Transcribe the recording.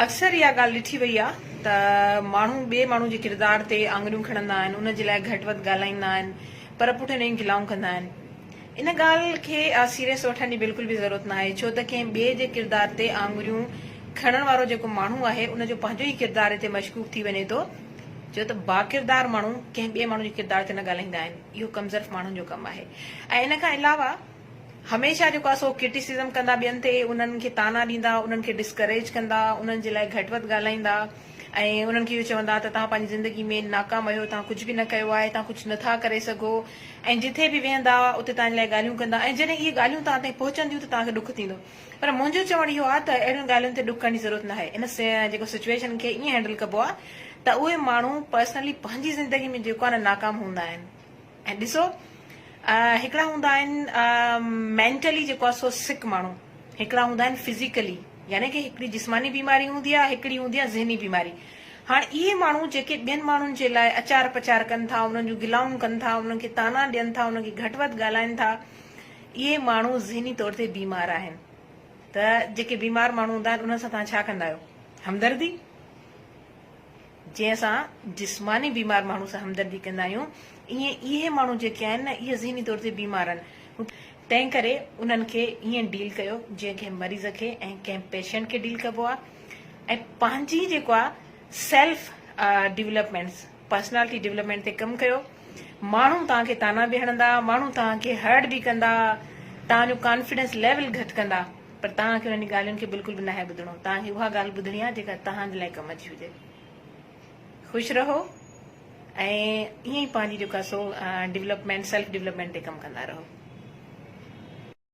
अक्सर इहा ॻाल्हि ॾिठी वई आहे त माण्हू ॿिए माण्हू जे किरदार ते आङुरियूं खणंदा आहिनि, उन जे लाइ घटि वधि ॻाल्हाईंदा आहिनि, पर पुठि हुन जूं गिलाऊं कंदा आहिनि। इन ॻाल्हि खे सीरियस वठण जी बिल्कुल भी ज़रूरत न आहे, छो त कंहिं ॿिए जे किरदार ते आङुरियूं खणण वारो जेको माण्हू आहे उन जो पंहिंजो ई किरदार हिते मशकूक थी वञे थो, छो त बाकिरदार माण्हू कंहिं ॿिए माण्हू जे किरदार ते न ॻाल्हाईंदा आहिनि। इहो कमज़र्फ़ माण्हुनि जो कमु आहे। ऐं इन खां अलावा हमेशह जेको आहे सो क्रिटिसिज़म कंदा ॿियनि ते, उन्हनि खे ताना ॾींदा, उन्हनि खे डिस्करेज कंदा, उन्हनि जे लाइ घटि वधि ॻाल्हाईंदा ऐं उन्हनि खे इहो चवंदा त तव्हां पंहिंजी ज़िंदगी में नाकाम आहियो, तव्हां कुझु बि न कयो आहे, तव्हां कुझु नथा करे सघो, ऐं जिथे बि वेहंदा उते तव्हांजे लाइ ॻाल्हियूं कंदा, ऐं जॾहिं इहे ॻाल्हियूं तव्हां ताईं पहुचंदियूं त तव्हांखे ॾुख थींदो। पर मुंहिंजो चवणु इहो आहे त अहिड़ियुनि ॻाल्हियुनि ते ॾुख करण जी ज़रूरत न आहे। इन जेको सिचुएशन खे ईअं हैंडल कबो आहे त उहे माण्हू पर्सनली पंहिंजी ज़िंदगी में जेको आहे न नाकाम हूंदा आहिनि। ऐं ॾिसो, हिकिड़ा हूंदा आहिनि मेंटली जेको आहे सो सिक माण्हू, हिकिड़ा हूंदा आहिनि फिज़िकली, यानी कि हिकिड़ी जिस्मानी बीमारी हूंदी आहे, हिकिड़ी हूंदी आहे ज़हनी बीमारी। हाणे इहे माण्हू जेके ॿियनि माण्हुनि जे लाइ अचार पचार कनि था, उन्हनि जूं गिलाऊं कनि था, उन्हनि खे ताना ॾियनि था, उन्हनि खे घटि वधि ॻाल्हाइनि था, इहे माण्हू ज़हनी तौर ते बीमार आहिनि। त जेके बीमार माण्हू हूंदा आहिनि उन्हनि सां तव्हां छा कंदा आहियो? हमदर्दी। जीअं असां जिस्मानी बीमार माण्हू सां हमदर्दी कंदा आहियूं, ईअं इहे माण्हू जेके आहिनि न, इहे ज़हनी तौर ते बीमार आहिनि। तंहिं करे उन्हनि खे ईअं डील कयो जीअं कंहिं मरीज़ खे ऐं कंहिं पेशेंट खे डील कबो आहे। ऐं पंहिंजी जेको आहे सेल्फ डेवलपमेंट, पर्सनैलिटी डेवलपमेंट ते कमु कयो। माण्हू तव्हांखे ताना बि हणंदा, माण्हू तव्हांखे हर्ट बि कंदा, तव्हांजो कॉन्फिडेंस लेवल घटि कंदा, पर तव्हांखे उन्हनि ॻाल्हियुनि खे बिल्कुल बि न आहे ॿुधणो। तव्हांखे उहा ॻाल्हि ॿुधणी आहे जेका तव्हांजे लाइ कमु अची हुजे। ख़ुशि रहो ऐं ईअं ई पंहिंजी जेका सो डेवलपमेंट, सेल्फ डेवलपमेंट ते कमु कंदा रहो।